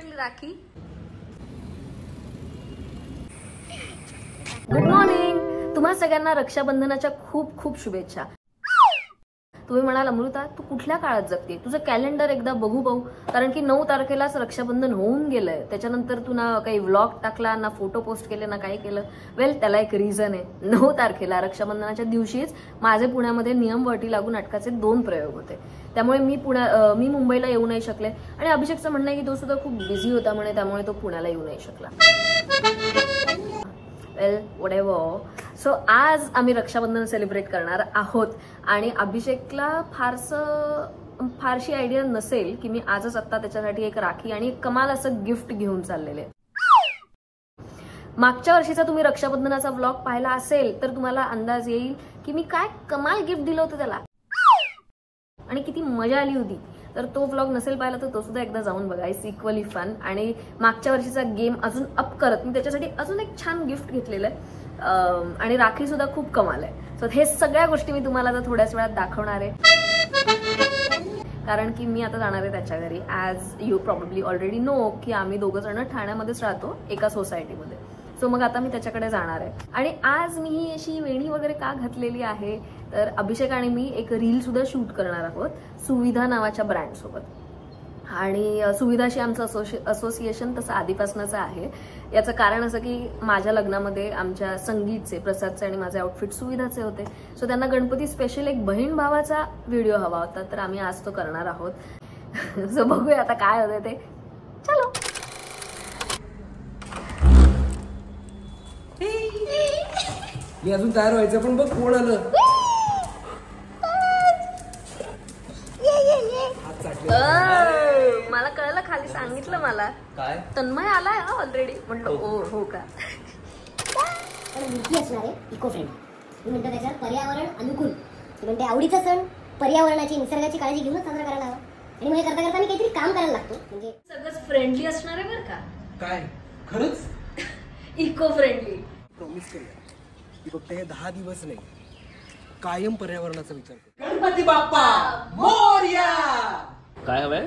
Rakhi. Good morning. तुम्हा सगळ्यांना रक्षाबंधनाच्या खूप खूप शुभेच्छा. तुम्ही म्हणाल अमृता तू कुठल्या काळात जगते, तुझं कॅलेंडर एकदा बघू कारण की 9 तारखेलाच रक्षाबंधन होऊन गेलंय. त्याच्यानंतर तू ना काही व्लॉग टाकला ना फोटो पोस्ट केले ना काही केलं. वेल त्याला एक रिझन आहे. 9 तारखेला रक्षाबंधनाच्या दिवशीच माझे पुण्यामध्ये नियम वटी लागू नाटकाचे 2 प्रयोग होते. त्यामुळे मी मुंबईला येऊ नाही शकले आणि अभिषेकचं म्हणणं आहे की तो सुद्धा खूप बिझी होता म्हणे, त्यामुळे तो पुण्याला येऊ नाही शकला. वेल व्हॉटएव्हर. सो आज आम्ही रक्षाबंधन सेलिब्रेट करणार आहोत आणि अभिषेकला फारशी आयडिया नसेल की मी आजच आत्ता त्याच्यासाठी एक राखी आणि एक कमाल असं गिफ्ट घेऊन चाललेले. मागच्या वर्षीचा तुम्ही रक्षाबंधनाचा व्लॉग पाहिला असेल तर तुम्हाला अंदाज येईल की मी काय कमाल गिफ्ट दिलं होतं त्याला आणि किती मजा आली होती. तर तो व्लॉग नसेल पाहिला तर तो सुद्धा एकदा जाऊन बघा. It's equally fun. आणि मागच्या वर्षीचा गेम अजून अप करत मी त्याच्यासाठी अजून एक छान गिफ्ट घेतलेलं आहे आणि राखी सुद्धा खूप कमाल आहे. सो हे सगळ्या गोष्टी मी तुम्हाला आता थोड्याच वेळात दाखवणार आहे कारण की मी आता जाणार आहे त्याच्या घरी. As you probably already know की आम्ही 2 जण ठाण्यामध्येच राहतो एका सोसायटीमध्ये. सो मग आता मी त्याच्याकडे जाणार आहे. आणि आज मी ही अशी वेणी वगैरे का घातलेली आहे तर अभिषेक आणि मी एक रील सुद्धा शूट करणार आहोत सुविधा नावाच्या ब्रँड सोबत. आणि सुविधाशी आमचं असोसिएशन तसं आधीपासूनच आहे. याचं कारण असं की माझ्या लग्नामध्ये आमच्या संगीतचे, प्रसादचे आणि माझे आउटफिट सुविधाचे होते. सो त्यांना गणपती स्पेशल एक बहीण भावाचा व्हिडिओ हवा होता तर आम्ही आज तो करणार आहोत. सो बघूया आता काय होतं ते. चलो. मी अजून तयार व्हायचं पण बघ कोण आलं. मला कळलं, खाली सांगितलं मला. काय तन्मय आलाय ऑलरेडी. म्हटलं हो का. मूर्ती असणार आहे इको फ्रेंडली. मी म्हणतो त्याच्यात पर्यावरण अनुकूल. मी म्हणते आवडीचा सण पर्यावरणाची निसर्गाची काळजी घेऊनच साजरा करायला हवा. आणि मग करता करता मी काहीतरी काम करायला लागतो. म्हणजे सगळंच फ्रेंडली असणार आहे बरं का. काय खरंच इको फ्रेंडली. प्रॉमिस करूया की फक्त हे 10 दिवस नाही कायम पर्यावरणाचा विचार कर. गणपती बाप्पा मोरया. काय हवंय?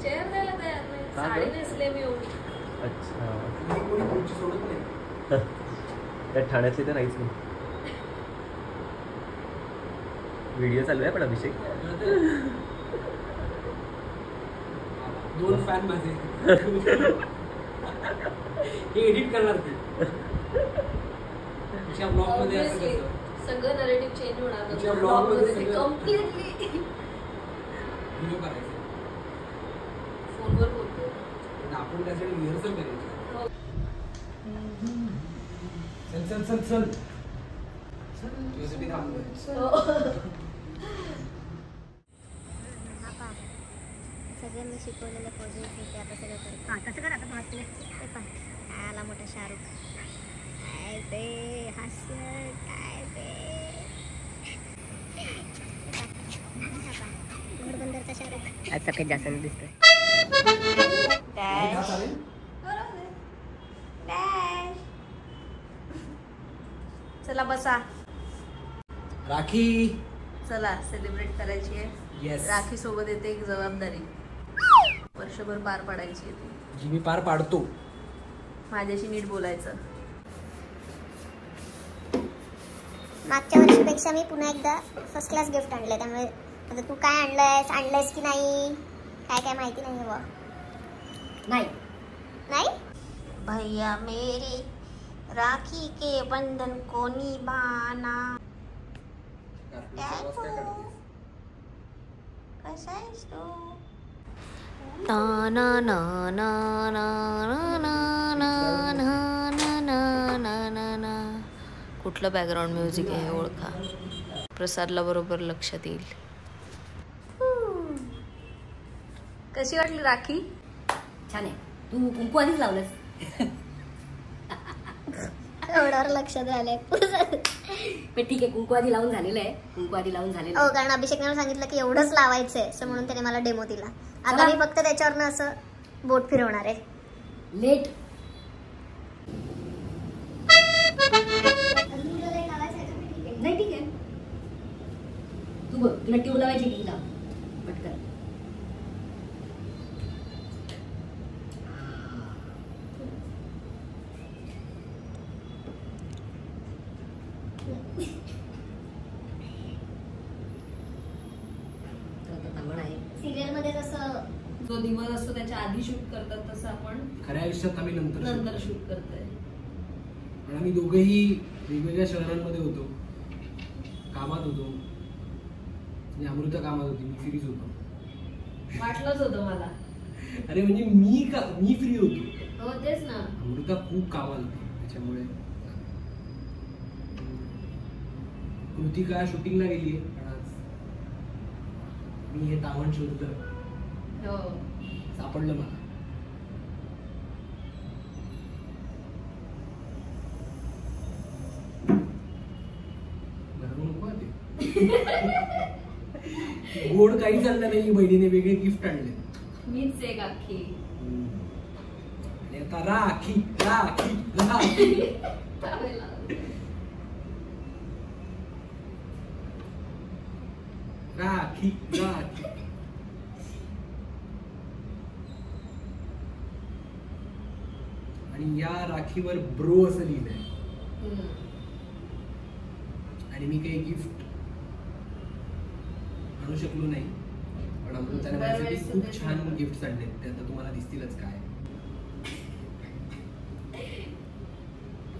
चेअर द्यायला तयार नाही. साडी नेसले मी एवढी. अच्छा कोणी पुढची सोडत नाही. त्या ठाण्यातली तर नाहीच नाही. व्हिडिओ चालू आहे पण अभिषेक 2 फॅन माझे हे एडिट करणार ते. तुझ्या ब्लॉग मध्ये असं सगळं नरेटिव्ह चेंज होणार. तुझ्या ब्लॉग मध्ये कम्प्लिटली व्हिडिओ करायचे. फोनवर बोलतो आपण त्यासाठी रिहर्सल करायची. चल चल चल चल तुझ्यासाठी थांबलोय. सगळ्यांनी शिकवलेले प्रोजेक्ट ते आता सगळं करतो. कसं कर आता वाचले ते पण आला मोठा शाहरुख. काय ते हास्य काय ते घरबंदरचा शाहरुख आज सफेद जास्त दिसतोय. चला बसा. राखी चला सेलिब्रेट करायची आहे. Yes. राखी सोबत येते एक जबाबदारी. वर्षभर पार पाडायची आहे ती. जी मी पार पाडतो. माझ्याशी नीट बोलायचं. मागच्या वर्षीपेक्षा मी पुन्हा एकदा फर्स्ट क्लास गिफ्ट आणलंय. त्यामुळे आता तू काय आणलंयस की नाही काय माहिती नाही. बुवा नाही नाही. भैया मेरे राखी के बंधन को निभाना. कसा आहेस तू. ना ना ना ना ना ना ना ना ना ना ना ना ना. कुठलं बॅकग्राऊंड म्युझिक आहे ओळखा. प्रसादला बरोबर लक्षात येईल. कशी वाटली राखी. छान आहे. तू कुंकू आधीच लावलंस. एवढ्यावर लक्षात आलंय. पण ठीक आहे कुंकू आधी लावून झालेलं आहे. कुंकू आधी लावून झालेलं हो आहे. कारण अभिषेकने सांगितलं की एवढंच लावायचंय असं म्हणून त्याने मला डेमो दिला. आता मी फक्त त्याच्यावरनं असं बोट फिरवणार आहे. लेट नाही ठीक आहे. तू बघ तुला ट्यूब लावायची की लाव पटकन. दिवस असतो त्याच्या आधी शूट करतात तसं आपण खऱ्या आयुष्यात आम्ही नंतर शूट करतोय. पण आम्ही दोघेही वेगवेगळ्या शहरांमध्ये होतो, कामात होतो. म्हणजे अमृता कामात होती, मी फ्रीज होतो. वाटलंच होतं मला. अरे म्हणजे मी फ्री होतो. हो तेच ना. अमृता खूप कामात होती, त्याच्यामुळे कृतिका शूटिंगला गेली आहे. पण आज मी हे तावण शोधलं, हो सापडलं मला. गोड काही चाललं नाही. बहिणीने वेगळे गिफ्ट आणले. मीच एक अख्खी. आणि आता राखी राखी राखी राखी राखी. आणि या राखीवर ब्रो असं लिहिलंय. आणि मी काही गिफ्ट आणू शकलो नाही, पण अमृताने माझ्यासाठी खूप छान गिफ्ट आणले. ते आता तुम्हाला दिसतीलच काय.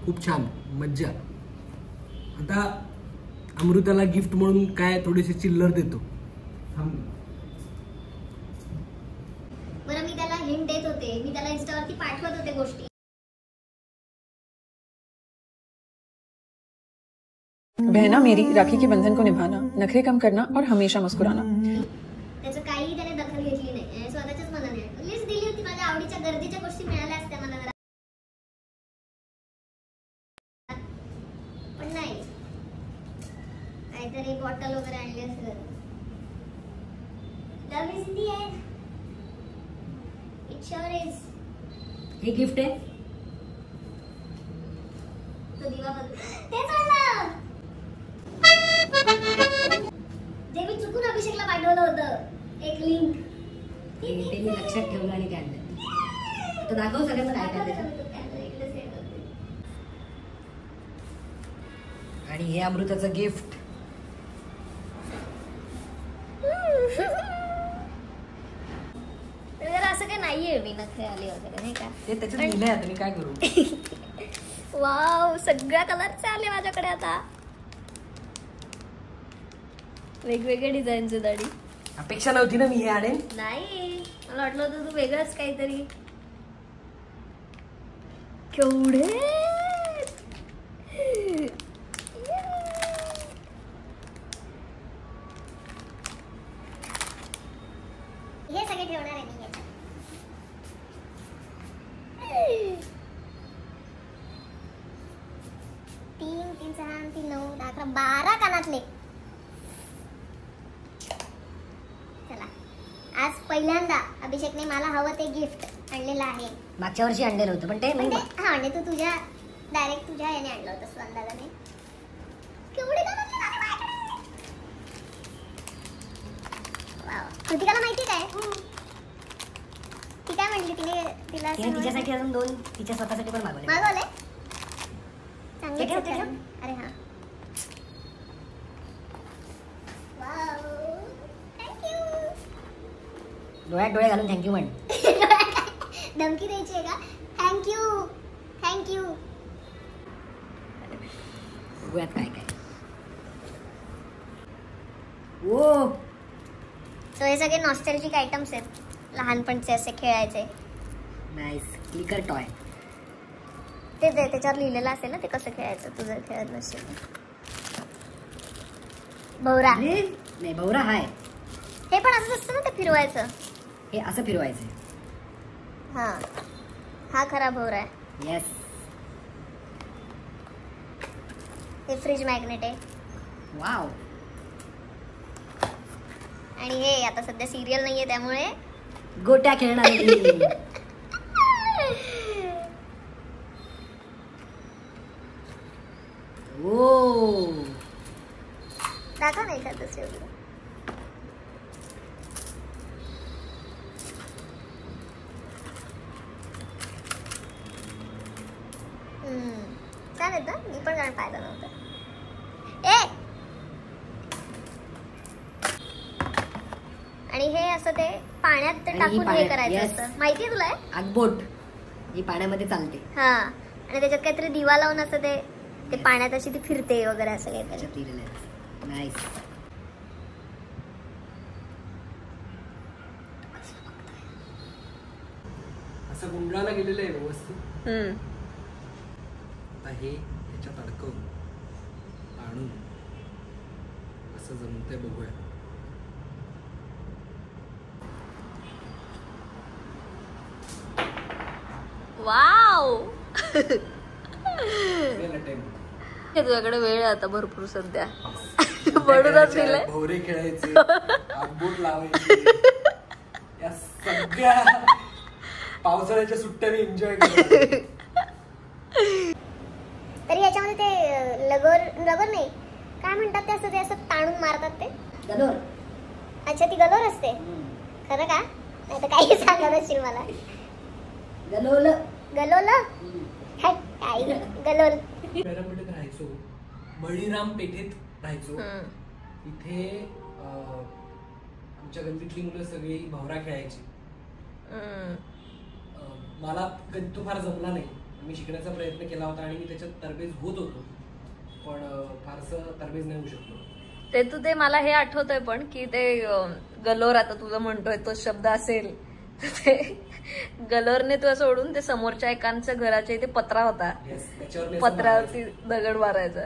खूप छान मज्जा. आता अमृताला गिफ्ट म्हणून काय थोडेसे चिल्लर देतो. बरं मी त्याला हिंट देत होते, मी त्याला इंस्टावरती पाठवत होते गोष्टी. बहना मेरी राखी के बंधन को निभाना, नखरे कम करना और हमेशा मुस्कुराना. त्याचं काही त्याने दखल घेतली नाही. स्वतःच्याच मनाने लिस्ट दिली होती. माझ्या आवडीच्या गरजेच्या गोष्टी मिळाल्या असत्या मला जरा, पण नाही. काहीतरी बॉटल वगैरे आणली असेल. Love is in the end. It sure is. हे गिफ्ट आहे. तो दिवा बघ. तेच आणलं जे मी चुकून अभिषेकला पाठवलं होतं, एक लिंक. ते मी लक्षात ठेवलं आणि ते आणलं. तो दाखव सगळ्यांना काय काय त्याच्यात. आणि हे अमृताचं गिफ्ट. असं काय नाहीये मी नखरे आले वगैरे नाही का. ते त्याच्यात लिहिलंय. आता मी काय करू. वाव सगळ्या कलरचे आले माझ्याकडे आता. वेगवेगळे डिझाईनचे दाढी. अपेक्षा नव्हती ना मी हे आणेन. नाही मला वाटलं होतं तू वेगळंच काहीतरी. केवढे हे सगळे ठेवणार आहे मी. 3, 3, 6, 3, 9, 10, 11, 12 कानातले. चला आज पहिल्यांदा अभिषेकने मला हवं ते गिफ्ट आणलेलं आहे. मागच्या वर्षी आणलेलं होतं पण ते नाही. हा म्हणजे तू तुझ्या डायरेक्ट तुझ्या याने आणलं होतंस अंदाजाने. केवढे कानातले झाले माझ्याकडे. वाव. कृतिकाला माहिती काय ती काय म्हणली. तिला तिच्यासाठी अजून 2 तिच्या स्वतःसाठी पण मागवले. चांगले ठेव. अरे हा वाव थँक्यू. डोळ्यात डोळे घालून थँक्यू म्हण. धमकी द्यायची आहे का. Thank you thank you. बघूयात काय काय. ओ सो हे सगळे नॉस्टॅल्जिक आयटम्स आहेत. लहानपणचे असे खेळायचे. नाईस. Clicker toy. ते त्याच्यावर लिहिलेलं असेल ना ते कसं खेळायचं. तू जर खेळत नसेल. भवरा. नाही भवरा हाय. हे पण असंच असतं ना ते फिरवायचं. हे असं फिरवायचं. हा हा खरा भवरा आहे. येस. हे फ्रीज मॅग्नेट आहे. वाव. आणि हे आता सध्या सिरियल नाहीये त्यामुळे गोट्या खेळणार. ओ दाखव नाही का दुसरं. छान येतं. मी पण कारण पाहिलं नव्हतं. आणि हे असं ते पाण्यात आणि ही टाकून हे पाण्यात, करायचं yes. असतं माहितीये तुला हे? आगबोट जी पाण्यामध्ये चालते. हा आणि त्याच्यात काहीतरी दिवा लावून असं ते पाण्यात अशी ती फिरते वगैरे असं काहीतरी. त्याच्यात लिहिलेलं आहे. नाईस. असं गुंडाळायला गेलेलं आहे व्यवस्थित. हम्म. आता हे याच्यात अडकवून आणून असं जमतंय बघूया. वाव. गेलं time. तुझ्याकडे वेळ आहे आता भरपूर सध्या. म्हणूनच दिलंय. भोवरे खेळायचे, आगबोट लावायचे, या सगळ्या पावसाळ्याच्या सुट्ट्याने एन्जॉय करायचं. तरी याच्यामध्ये ते लगोर नाही काय म्हणतात ते असं ताणून मारतात ते गलोर. अच्छा ती गलोर असते खरं का नाही तर काही सांगत असशील मला. गलोल. गलोल काय गलोल. पॅरापेठेत राहायचो, बळीराम पेठेत राहायचो. इथे आमच्या गल्लीतली मुलं सगळी भवरा खेळायची. मला कधी तो फार जमला नाही. मी शिकण्याचा प्रयत्न केला होता आणि मी त्याच्यात तरबेज होत होतो, पण फारसं तरबेज नाही होऊ शकलो. ते मला हे आठवतंय पण की ते गलोर आता तुझं म्हणतोय तो शब्द असेल ते गलोरने तुला सोडून ते समोरच्या एकांच्या घराच्या इथे पत्रा होता. त्याच्यावर पत्र्यावरती दगड मारायचा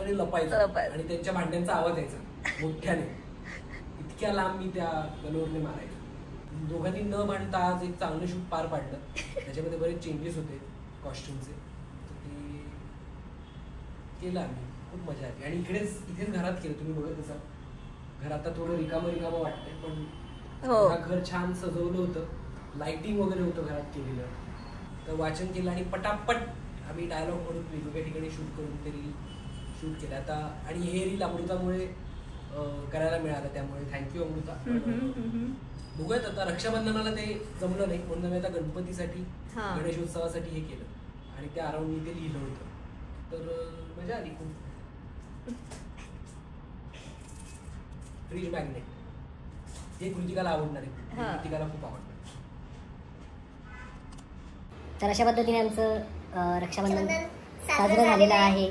आणि लपायचं आणि त्यांच्या भांड्यांचा आवाज यायचा मोठ्याने. इतक्या लांब मी त्या गलोरने मारायचो. दोघांनी न भांडता आज एक चांगलं शूट पार पाडलं. त्याच्यामध्ये बरेच चेंजेस होते कॉस्ट्युमचे, ते केलं आम्ही. खूप मजा आली. आणि इथेच घरात केलं. तुम्ही बघत असाल घर आता थोडं रिकामं वाटतंय, पण घर छान सजवलं होतं. लाइटिंग वगैरे होतं घरात केलेलं. तर वाचन केलं आणि पटापट आम्ही डायलॉग म्हणून वेगवेगळ्या ठिकाणी शूट करून ते रील शूट केलं आता. आणि हे रील अमृतामुळे करायला मिळालं, त्यामुळे थँक्यू अमृता. बघूयात आता रक्षाबंधनाला ते जमलं नाही म्हणून मी आता गणपतीसाठी गणेशोत्सवासाठी हे केलं आणि त्या अराउंड मी ते लिहिलं होतं. तर मजा आली खूप. फ्रीज मॅग्नेट हे कृतिकाला आवडणार आहे. कृतिकाला खूप आवडणार. तर अशा पद्धतीने आमचं रक्षाबंधन साजरं झालेलं आहे.